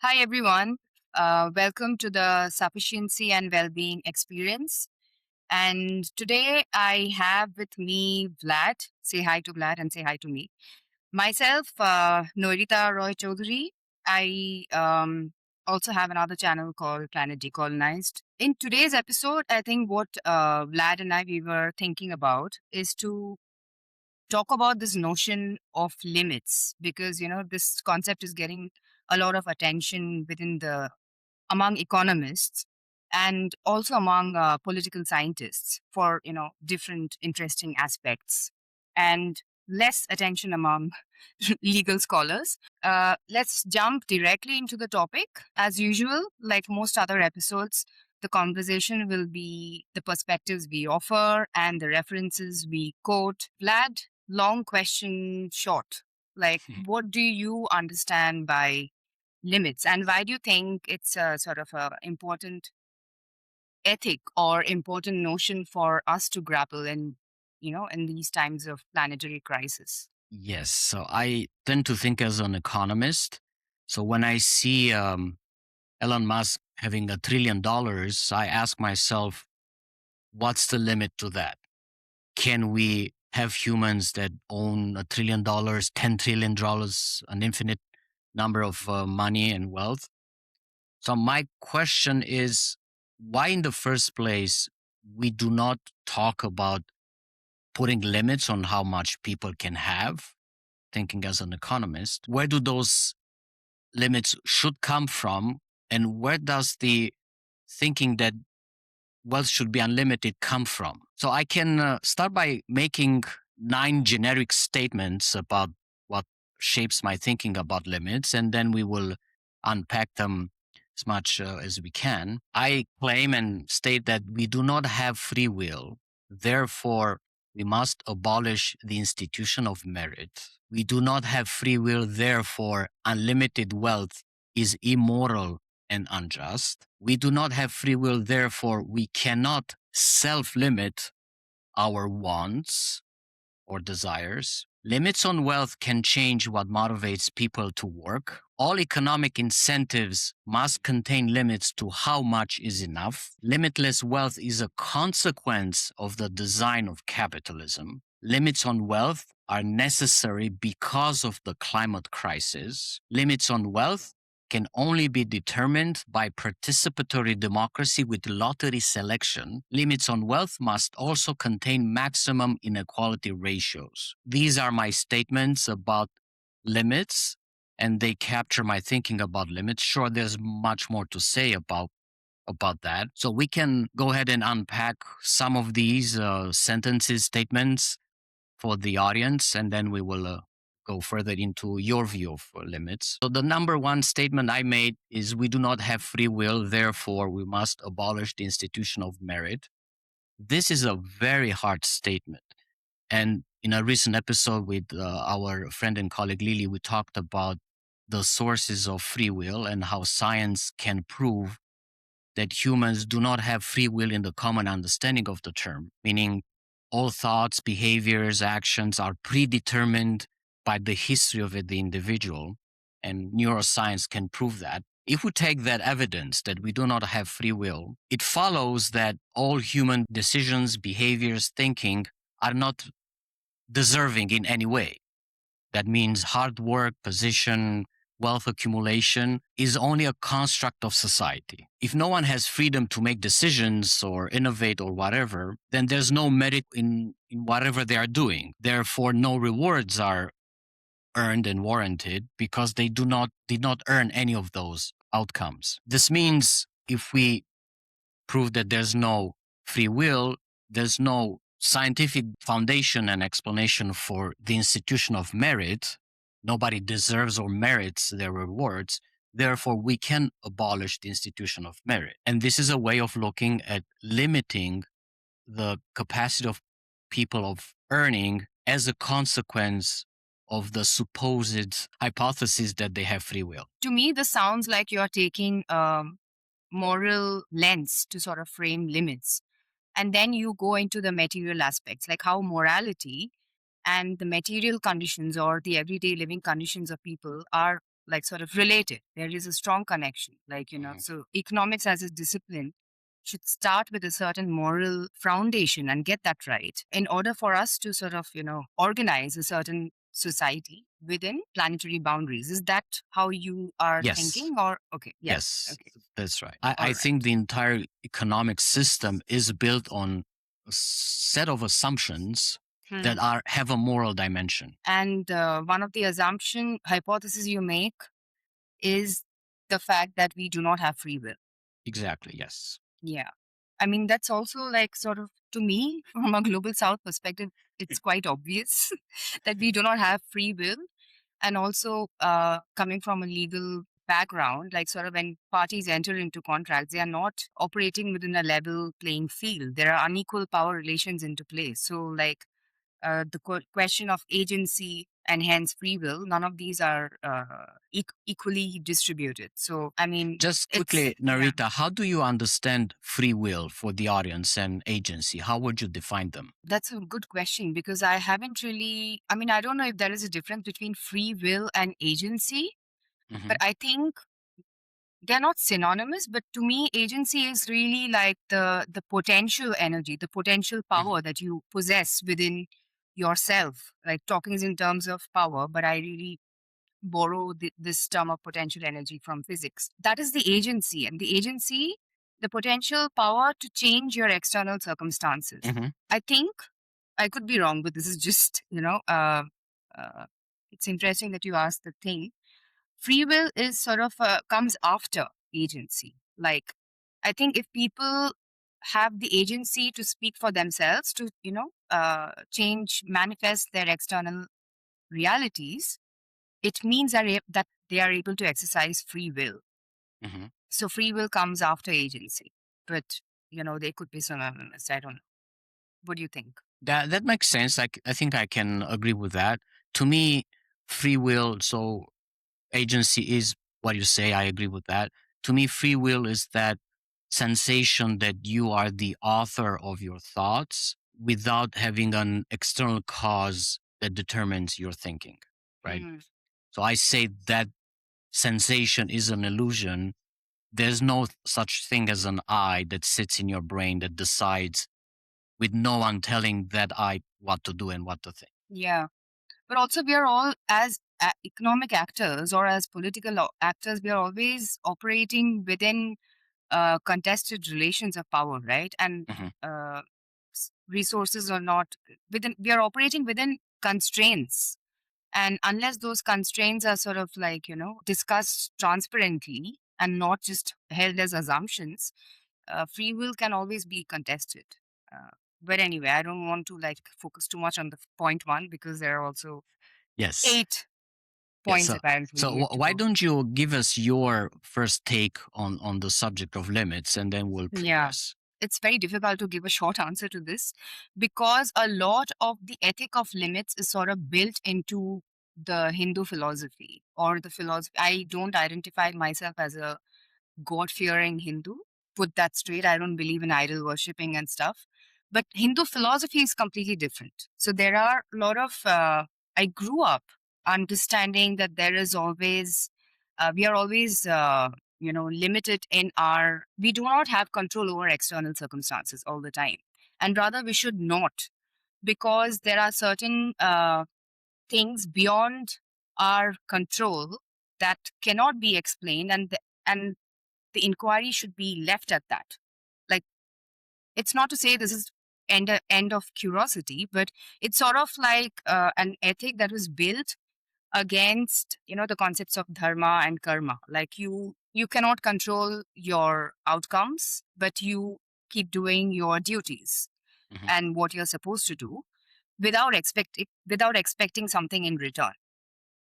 Hi, everyone. Welcome to the Sufficiency and Wellbeing experience. And today I have with me Vlad. Say hi to Vlad and say hi to me. Myself, Nairita Roy Chaudhuri. I also have another channel called Planet Decolonized. In today's episode, I think what Vlad and we were thinking about is to talk about this notion of limits because this concept is getting a lot of attention within the among economists and also among political scientists for different interesting aspects and less attention among legal scholars. Let's jump directly into the topic. As usual, like most other episodes, the conversation will be the perspectives we offer and the references we quote. Vlad, long question short, like what do you understand by limits, and why do you think it's a sort of a important ethic or important notion for us to grapple in these times of planetary crisis? Yes. So I tend to think as an economist. So when I see Elon Musk having $1 trillion, I ask myself, what's the limit to that? Can we have humans that own $1 trillion, $10 trillion, an infinite number of money and wealth? So my question is, why in the first place we do not talk about putting limits on how much people can have? Thinking as an economist, where do those limits should come from, and where does the thinking that wealth should be unlimited come from? So I can start by making 9 generic statements about what shapes my thinking about limits, and then we will unpack them as much as we can. I claim and state that we do not have free will. Therefore, we must abolish the institution of merit. We do not have free will. Therefore, unlimited wealth is immoral and unjust. We do not have free will. Therefore, we cannot self-limit our wants or desires. Limits on wealth can change what motivates people to work. All economic incentives must contain limits to how much is enough. Limitless wealth is a consequence of the design of capitalism. Limits on wealth are necessary because of the climate crisis. Limits on wealth can only be determined by participatory democracy with lottery selection. Limits on wealth must also contain maximum inequality ratios. These are my statements about limits, and they capture my thinking about limits. Sure, there's much more to say about that. So we can go ahead and unpack some of these sentences, statements for the audience, and then we will go further into your view of limits. So the number one statement I made is we do not have free will, therefore we must abolish the institution of merit. This is a very hard statement. And in a recent episode with our friend and colleague Lily, we talked about the sources of free will and how science can prove that humans do not have free will in the common understanding of the term, meaning all thoughts, behaviors, actions are predetermined by the history of the individual, and neuroscience can prove that. If we take that evidence that we do not have free will, it follows that all human decisions, behaviors, thinking are not deserving in any way. That means hard work, position, wealth accumulation is only a construct of society. If no one has freedom to make decisions or innovate or whatever, then there's no merit in whatever they are doing. Therefore, no rewards are earned and warranted because they did not earn any of those outcomes. This means if we prove that there's no free will, there's no scientific foundation and explanation for the institution of merit. Nobody deserves or merits their rewards. Therefore, we can abolish the institution of merit. And this is a way of looking at limiting the capacity of people of earning as a consequence of the supposed hypothesis that they have free will. To me, this sounds like you're taking a moral lens to sort of frame limits. And then you go into the material aspects, like how morality and the material conditions or the everyday living conditions of people are like sort of related. There is a strong connection. Like, Mhm. so economics as a discipline should start with a certain moral foundation and get that right in order for us to sort of, organize a certain society within planetary boundaries. Is that how you are Yes. thinking? Or, okay, yeah, Yes, okay, that's right. I all think right. the entire economic system is built on a set of assumptions Hmm. that are have a moral dimension. And one of the assumption hypotheses you make is the fact that we do not have free will. Exactly. Yes. Yeah. I mean, that's also like sort of to me, from a global south perspective, it's quite obvious that we do not have free will. And also, coming from a legal background, like sort of when parties enter into contracts, they are not operating within a level playing field. There are unequal power relations into play. So, like, the question of agency and hence free will, none of these are equally distributed. So, I mean, Just it's, quickly, yeah, Narita, how do you understand free will for the audience and agency? How would you define them? that's a good question because I haven't really, I mean, I don't know if there is a difference between free will and agency, Hmm. but I think they're not synonymous. But to me, agency is really like the potential energy, the potential Hmm. power that you possess within yourself. Like talking is in terms of power, but I really borrow this term of potential energy from physics. That is the agency, and the agency, the potential power to change your external circumstances. Hmm. I think I could be wrong, but this is just, uh, it's interesting that you asked the thing. Free will is sort of comes after agency. Like, I think if people have the agency to speak for themselves, to, change, manifest their external realities, it means that they are able to exercise free will. Hmm. So free will comes after agency, but they could be synonymous. I don't know. What do you think? That makes sense. I think I can agree with that. To me, free will, so agency is what you say. I agree with that. To me, free will is that sensation that you are the author of your thoughts without having an external cause that determines your thinking, right? Mm, So I say that sensation is an illusion. There's no such thing as an I that sits in your brain that decides with no one telling that I what to do and what to think. yeah, but also we are all as economic actors or as political actors. We are always operating within contested relations of power, right? And Hmm. resources are not within. We are operating within constraints. And unless those constraints are sort of like, discussed transparently and not just held as assumptions, free will can always be contested. Uh, but anyway, I don't want to like focus too much on the point one because there are also Yes. eight Yeah. points apparently yet to Why go. don't you give us your first take on the subject of limits, and then we'll Yeah. progress. It's very difficult to give a short answer to this because a lot of the ethic of limits is sort of built into the Hindu philosophy or the philosophy. I don't identify myself as a God fearing Hindu. Put that straight. I don't believe in idol worshipping and stuff. But Hindu philosophy is completely different. So there are a lot of, I grew up understanding that there is always, we are always, limited in our, we do not have control over external circumstances all the time. And rather, we should not because there are certain things beyond our control that cannot be explained and the inquiry should be left at that. Like, it's not to say this is end of curiosity, but it's sort of like an ethic that was built against the concepts of dharma and karma. Like you cannot control your outcomes, but you keep doing your duties Hmm. and what you're supposed to do without expecting something in return.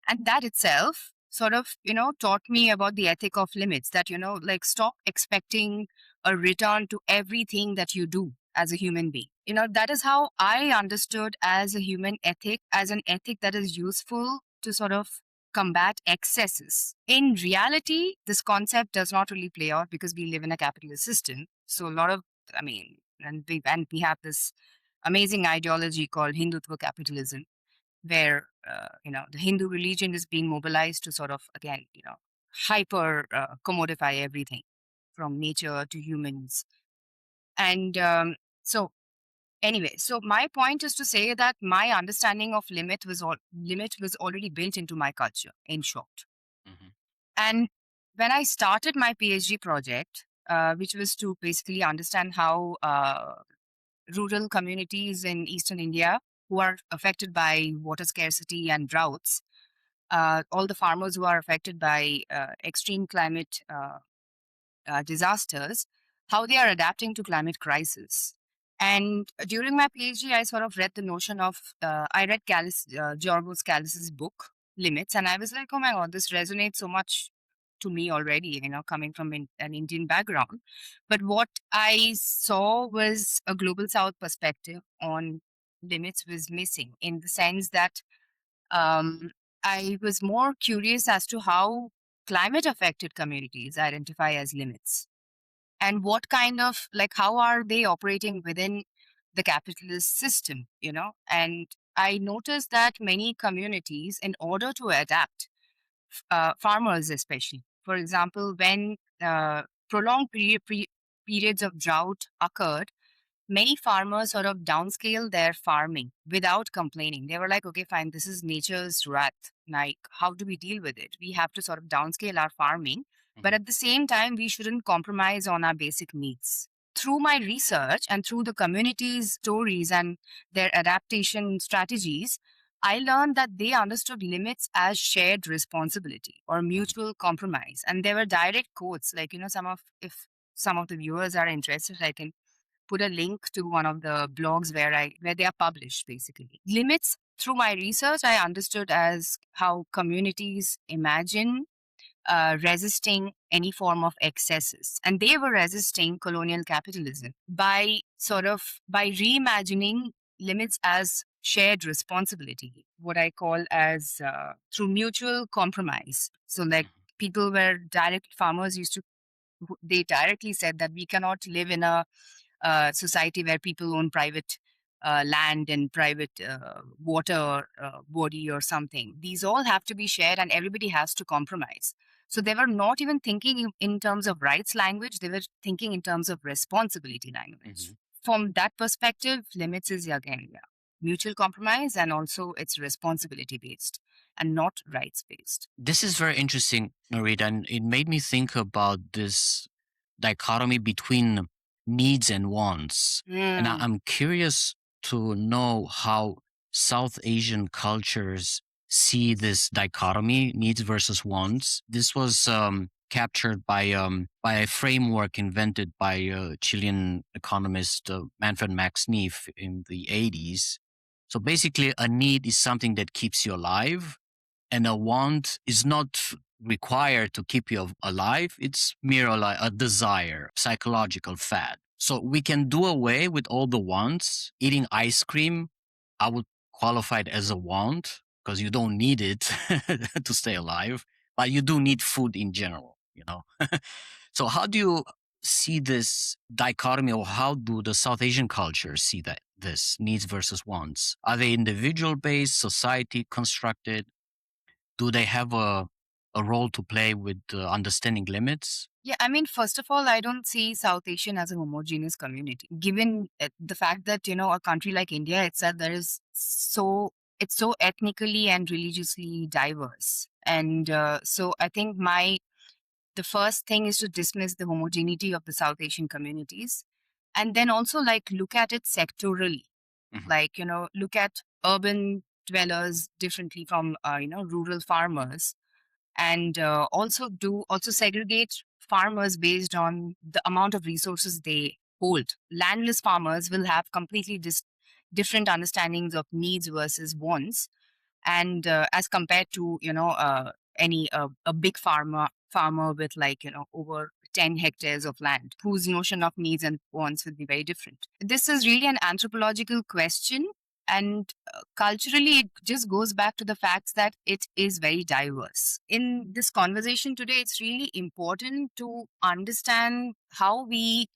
And that itself sort of taught me about the ethic of limits, that like stop expecting a return to everything that you do as a human being. That is how I understood as a human ethic, as an ethic that is useful to sort of combat excesses. In reality, this concept does not really play out because we live in a capitalist system. So a lot of, I mean, and we have this amazing ideology called Hindutva capitalism, where the Hindu religion is being mobilized to sort of again hyper commodify everything from nature to humans. And so anyway, so my point is to say that my understanding of limit was already built into my culture, in short. Hmm. And when I started my PhD project, which was to basically understand how rural communities in eastern India who are affected by water scarcity and droughts, all the farmers who are affected by extreme climate disasters, how they are adapting to climate crisis. And during my PhD, I sort of read the notion of, I read Georgos Callis's book, Limits, and I was like, oh my God, this resonates so much to me already, coming from an Indian background. But what I saw was a global South perspective on limits was missing, in the sense that um, I was more curious as to how climate affected communities identify as limits, and what kind of, like, how are they operating within the capitalist system, and I noticed that many communities, in order to adapt, farmers especially, for example, when prolonged periods of drought occurred, many farmers sort of downscale their farming without complaining. They were like, okay, fine, this is nature's wrath. Like, how do we deal with it? We have to sort of downscale our farming, but Hmm. at the same time, we shouldn't compromise on our basic needs. Through my research and through the community's stories and their adaptation strategies, I learned that they understood limits as shared responsibility or Hmm. mutual compromise. And there were direct quotes, like, if some of the viewers are interested, I can put a link to one of the blogs where they are published. Basically, limits, through my research, I understood as how communities imagine resisting any form of excesses, and they were resisting colonial capitalism by reimagining limits as shared responsibility, what I call as through mutual compromise. So, like, people were direct farmers used to they directly said that we cannot live in a society where people own private land and private water body or something. These all have to be shared and everybody has to compromise. So they were not even thinking in terms of rights language, they were thinking in terms of responsibility language. Hmm. From that perspective, limits is again, yeah, mutual compromise, and also it's responsibility based and not rights based. This is very interesting, Narita, and it made me think about this dichotomy between needs and wants. And Mm. I'm curious to know how South Asian cultures see this dichotomy, needs versus wants. This was captured by a framework invented by Chilean economist Manfred Max Neef in the 80s. So basically, a need is something that keeps you alive, and a want is not required to keep you alive. It's merely like a desire, psychological fad. So we can do away with all the wants. Eating ice cream, I would qualify it as a want because you don't need it to stay alive, but you do need food in general. So how do you see this dichotomy, or how do the South Asian cultures see that this needs versus wants? Are they individual based, society constructed? Do they have a role to play with understanding limits? Yeah, I mean, first of all, I don't see South Asian as a homogeneous community. Given the fact that a country like India itself, it's so ethnically and religiously diverse, and so I think the first thing is to dismiss the homogeneity of the South Asian communities, and then also, like, look at it sectorally, Hmm. like, look at urban dwellers differently from rural farmers, and also segregate farmers based on the amount of resources they hold. Landless farmers will have completely different understandings of needs versus wants, and as compared to any a big farmer with, like, over 10 hectares of land, whose notion of needs and wants would be very different. This is really an anthropological question, and culturally it just goes back to the facts that it is very diverse. In this conversation today, it's really important to understand how we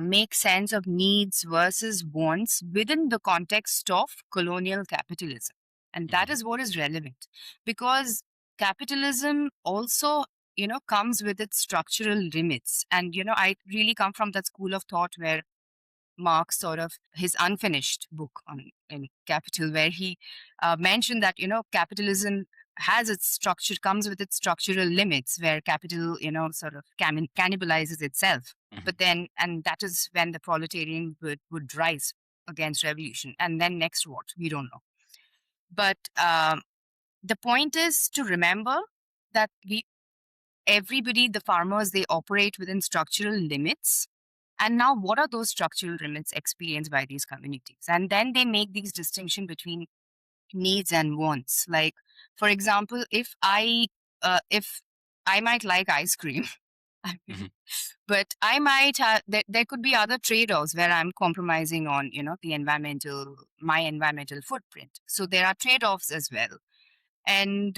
make sense of needs versus wants within the context of colonial capitalism. And that Mhm. is what is relevant, because capitalism also, comes with its structural limits. And, I really come from that school of thought where Marx sort of his unfinished book on in Capital, where he mentioned that capitalism has its structure, comes with its structural limits, where capital sort of cannibalizes itself. Mhm. But then, and that is when the proletarian would rise against revolution, and then next what we don't know. But the point is to remember that everybody, the farmers, they operate within structural limits. And now, what are those structural limits experienced by these communities? And then they make these distinction between needs and wants. Like, for example, if I might like ice cream, I mean, Mhm. but I might have there could be other trade-offs where I'm compromising on my environmental footprint. So there are trade-offs as well, and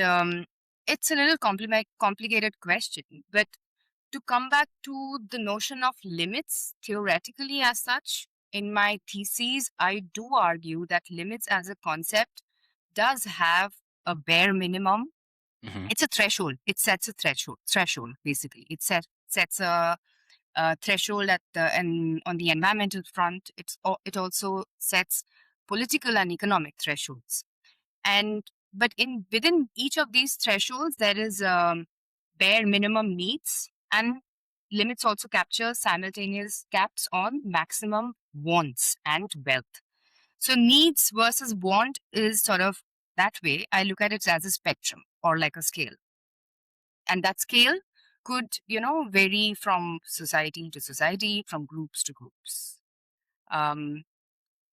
it's a little complicated question, but to come back to the notion of limits theoretically as such, in my theses, I do argue that limits as a concept does have a bare minimum. Mhm. It's a threshold. It sets a threshold basically. Sets a threshold at the and on the environmental front. It also sets political and economic thresholds. And but in within each of these thresholds, there is bare minimum needs, and limits also capture simultaneous caps on maximum wants and wealth. So needs versus want is sort of that way. I look at it as a spectrum or like a scale, and that scale could vary from society to society, from groups to groups. Um,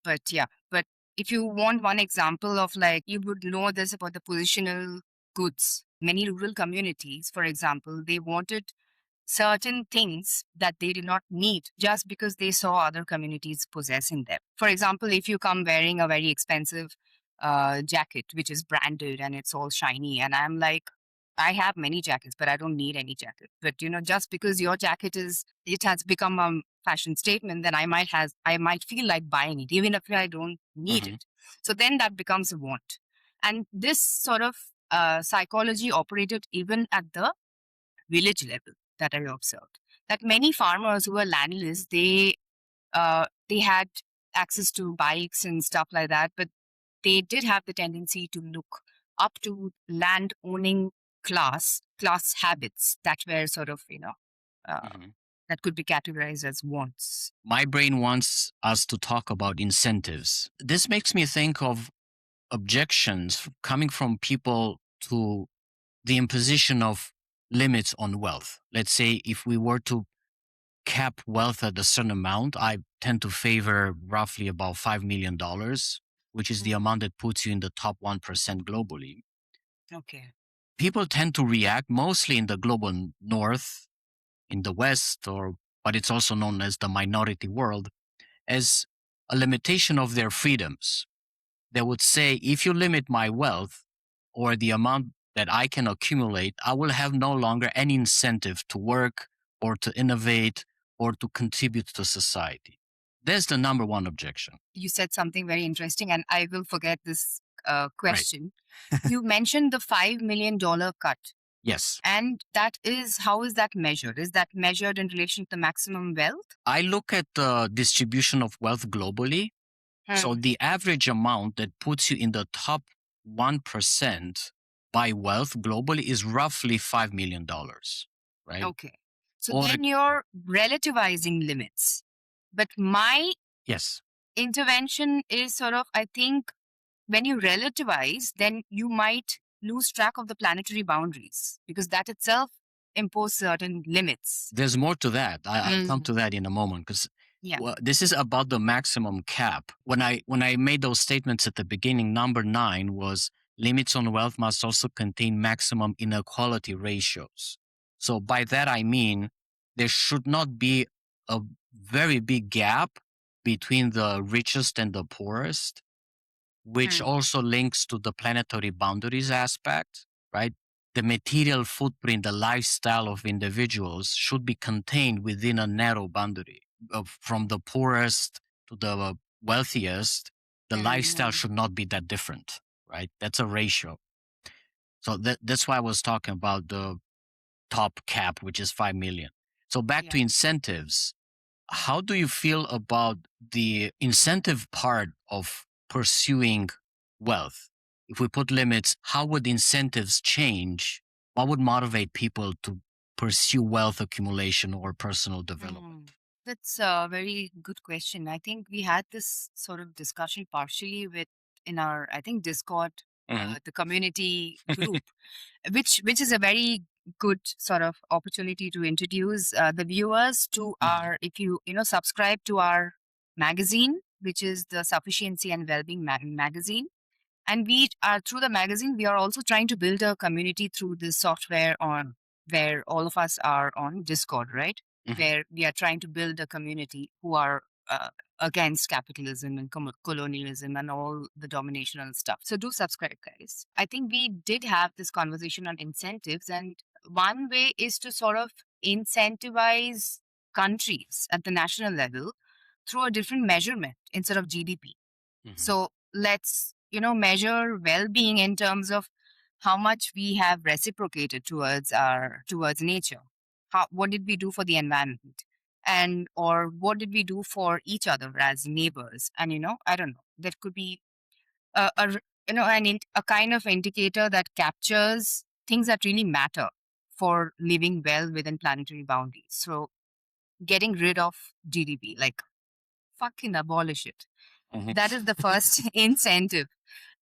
but yeah, but if you want one example of, like, you would know this about the positional goods. Many rural communities, for example, they wanted certain things that they did not need just because they saw other communities possessing them. For example, if you come wearing a very expensive jacket, which is branded and it's all shiny, and I'm like, I have many jackets, but I don't need any jacket. But just because your jacket it has become a fashion statement, then I might feel like buying it, even if I don't need Mhm. it. So then that becomes a want. And this sort of psychology operated even at the village level that I observed. That many farmers who were landless, they had access to bikes and stuff like that, but they did have the tendency to look up to land owning class habits that were sort of uh, Mhm. that could be categorized as wants. My brain wants us to talk about incentives. This makes me think of objections coming from people to the imposition of limits on wealth. Let's say if we were to cap wealth at a certain amount, I tend to favor roughly about $5 million, which is the Mm. amount that puts you in the top 1% globally. Okay. People tend to react mostly in the global north, in the west, or but it's also known as the minority world, as a limitation of their freedoms. They would say, if you limit my wealth or the amount that I can accumulate, I will have no longer any incentive to work or to innovate or to contribute to society. That's the number one objection. You said something very interesting, and I will forget this Right. question. You mentioned the $5 million cut. Yes. And how is that measured? Is that measured in relation to the maximum wealth? I look at the distribution of wealth globally. So Hmm. the average amount that puts you in the top 1% by wealth globally is roughly $5 million, right? Okay. So Or, then you're relativizing limits. But my yes, intervention is sort of, I think, when you relativize, then you might lose track of the planetary boundaries, because that itself imposes certain limits. there's more to that. I'll come to Mhm. that in a moment because Yeah. this is about the maximum cap. When I made those statements at the beginning, number 9 was limits on wealth must also contain maximum inequality ratios. So by that I mean there should not be a very big gap between the richest and the poorest, which Hmm. also links to the planetary boundaries aspect, right? The material footprint, the lifestyle of individuals should be contained within a narrow boundary. From the poorest to the wealthiest, the lifestyle Hmm. should not be that different, right? That's a ratio. So that's why I was talking about the top cap, which is 5 million. So back to Yeah. incentives. How do you feel about the incentive part of pursuing wealth? If we put limits, how would incentives change? What would motivate people to pursue wealth accumulation or personal development? Mm. That's a very good question. I think we had this sort of discussion partially with in our, I think, Discord, Hmm. the community group, which is a very good sort of opportunity to introduce the viewers to Hmm. our, if you know subscribe to our magazine, which is the Sufficiency and Wellbeing magazine. And we are through the magazine, we are also trying to build a community through this software on where all of us are on Discord, right? Hmm. Where we are trying to build a community who are against capitalism and colonialism and all the dominational stuff. So do subscribe, guys. I think we did have this conversation on incentives, and one way is to sort of incentivize countries at the national level through a different measurement instead of GDP. Hmm. So let's, measure well-being in terms of how much we have reciprocated towards nature. What did we do for the environment? And or what did we do for each other as neighbors? And I don't know. That could be a kind of indicator that captures things that really matter for living well within planetary boundaries. So getting rid of GDP, like fucking abolish it. Hmm. That is the first incentive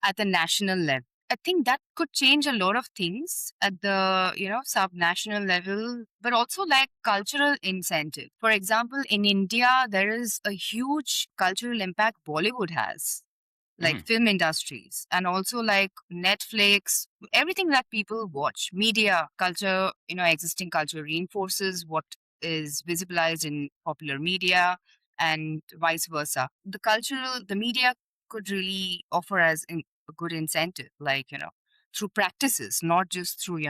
at the national level. I think that could change a lot of things at the, subnational level, but also like cultural incentive. For example, in India, there is a huge cultural impact Bollywood has, like Hmm. film industries and also like Netflix, everything that people watch, media, culture, existing culture reinforces what is visibilized in popular media and vice versa. The media could really offer as a good incentive, like, through practices, not just through,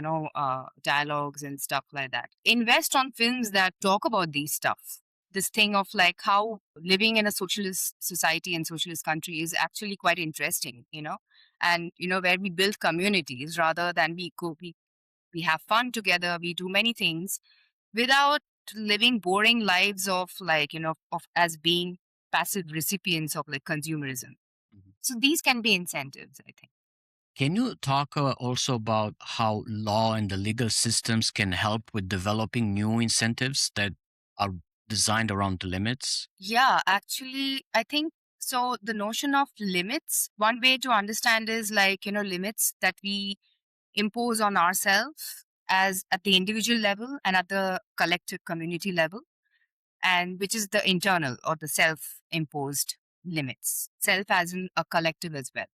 dialogues and stuff like that. Invest on films that talk about these stuff, this thing of like how living in a socialist society and socialist country is actually quite interesting, and where we build communities rather than we have fun together, we do many things without living boring lives of like of as being passive recipients of like consumerism. Hmm. So these can be incentives, I think. Can you talk also about how law and the legal systems can help with developing new incentives that are designed around the limits? Yeah, actually, I think so. The notion of limits, one way to understand is like, limits that we impose on ourselves as at the individual level and at the collective community level, and which is the internal or the self imposed limits, self as in a collective as well.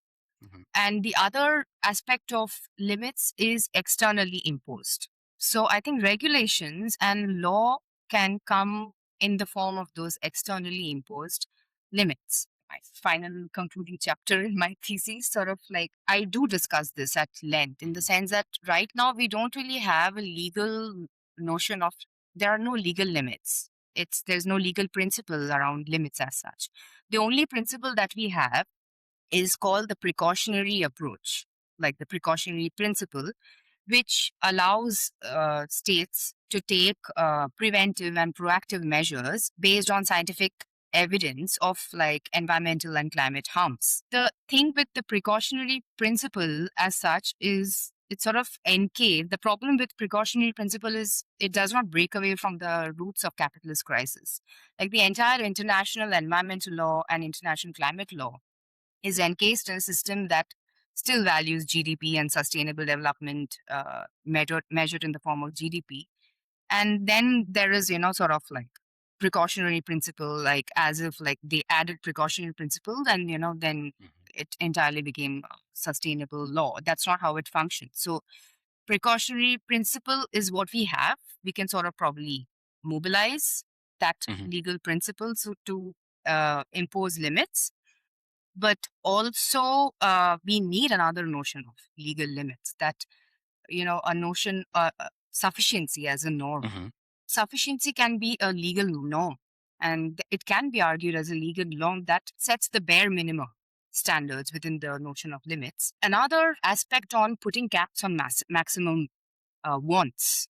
Hmm. And the other aspect of limits is externally imposed. So I think regulations and law can come in the form of those externally imposed limits. My final concluding chapter in my thesis, sort of like, I do discuss this at length in the Hmm. sense that right now we don't really have a legal notion of, there are no legal limits. There's no legal principle around limits as such. The only principle that we have is called the precautionary approach, like the precautionary principle, which allows states to take preventive and proactive measures based on scientific evidence of like environmental and climate harms. The thing with the precautionary principle as such is it's sort of encaved. The problem with precautionary principle is it does not break away from the roots of capitalist crisis. Like the entire international environmental law and international climate law is encased in a system that still values GDP and sustainable development measured in the form of GDP. And then there is, sort of like precautionary principle, like as if like they added precautionary principle, then, then Hmm. it entirely became sustainable law. That's not how it functions. So precautionary principle is what we have. We can sort of probably mobilize that Hmm. legal principle to impose limits, but also we need another notion of legal limits, that a notion sufficiency as a norm. Hmm. Sufficiency can be a legal norm, and it can be argued as a legal norm that sets the bare minimum. standards within the notion of limits. Another aspect on putting caps on maximum wants.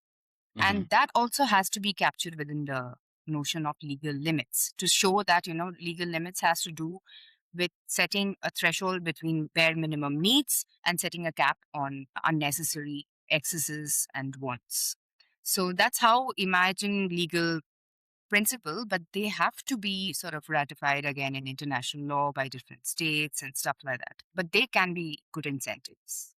Hmm. And that also has to be captured within the notion of legal limits to show that, legal limits has to do with setting a threshold between bare minimum needs and setting a cap on unnecessary excesses and wants. So that's how imagine legal principle, but they have to be sort of ratified again in international law by different states and stuff like that. But they can be good incentives.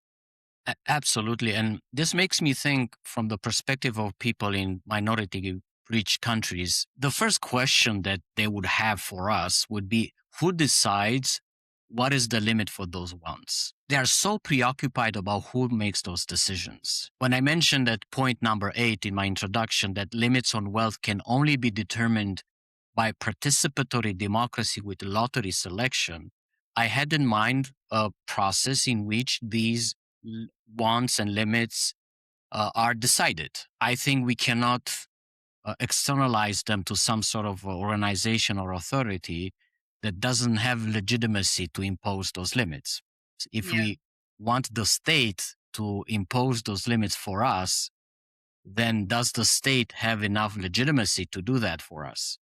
Absolutely. And this makes me think from the perspective of people in minority rich countries. The first question that they would have for us would be who decides what is the limit for those wants? They are so preoccupied about who makes those decisions. When I mentioned at point number 8 in my introduction that limits on wealth can only be determined by participatory democracy with lottery selection, I had in mind a process in which these wants and limits are decided. I think we cannot externalize them to some sort of organization or authority that doesn't have legitimacy to impose those limits. If Yeah. we want the state to impose those limits for us, then does the state have enough legitimacy to do that for us?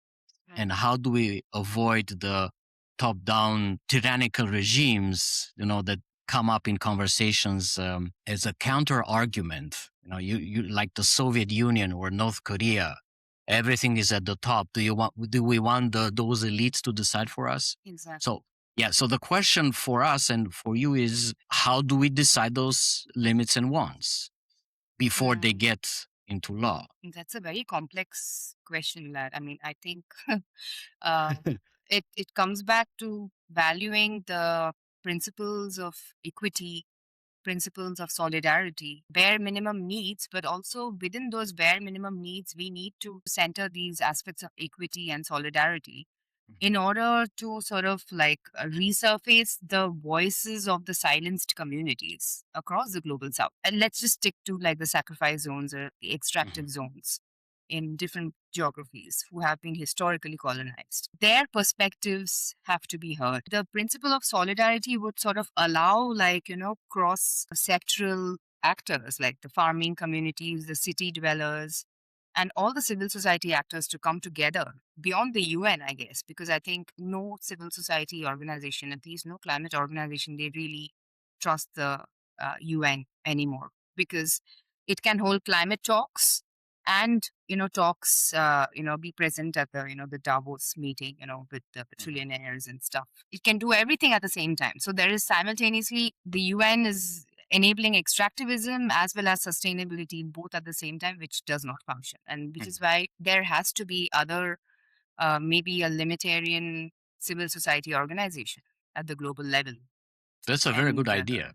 Right. And how do we avoid the top-down tyrannical regimes, that come up in conversations as a counter argument? You like the Soviet Union or North Korea. Everything is at the top. Do we want those elites to decide for us? Exactly. So yeah. So the question for us and for you is, how do we decide those limits and wants before they Mm. get into law? That's a very complex question, lad. I mean, I think uh, it comes back to valuing the principles of equity, principles of solidarity, bare minimum needs, but also within those bare minimum needs, we need to center these aspects of equity and solidarity in order to sort of like resurface the voices of the silenced communities across the global south. And let's just stick to like the sacrifice zones or the Mhm. extractive zones in different geographies who have been historically colonized. Their perspectives have to be heard. The principle of solidarity would sort of allow, like, cross sectoral actors like the farming communities, the city dwellers, and all the civil society actors to come together beyond the UN, I guess, because I think no civil society organization, at least no climate organization, they really trust the UN anymore because it can hold climate talks and talks be present at the the Davos meeting with the Mhm. trillionaires and stuff. It can do everything at the same time. So there is simultaneously the UN is enabling extractivism as well as sustainability both at the same time, which does not function, and which is Mhm. why there has to be other maybe a limitarian civil society organization at the global level. That's a very And good idea.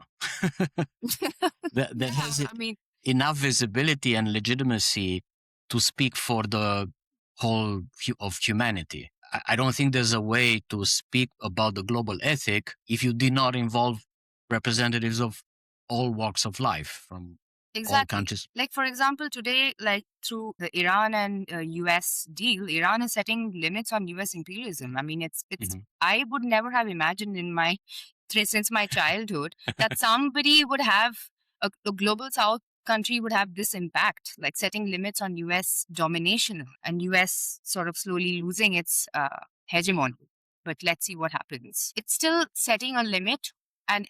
That yeah, has I mean, enough visibility and legitimacy to speak for the whole of humanity. I don't think there's a way to speak about the global ethic if you did not involve representatives of all walks of life from all exactly. countries. Like, for example, today, like through the Iran and US deal, Iran is setting limits on US imperialism. I mean, it's, Mhm. I would never have imagined in my, since my childhood, that somebody would have, a global South country would have this impact, like setting limits on US domination and US sort of slowly losing its hegemony. But let's see what happens. It's still setting a limit and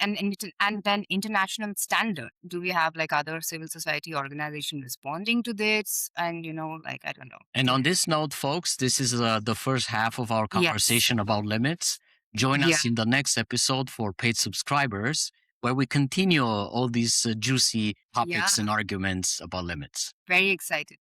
then international standard. Do we have like other civil society organization responding to this? And like I don't know. And Yeah. on this note, folks, this is the first half of our Yes. conversation about limits. Join Yeah. us in the next episode for paid subscribers, where we continue all these juicy Yeah. topics and arguments about limits. Very excited.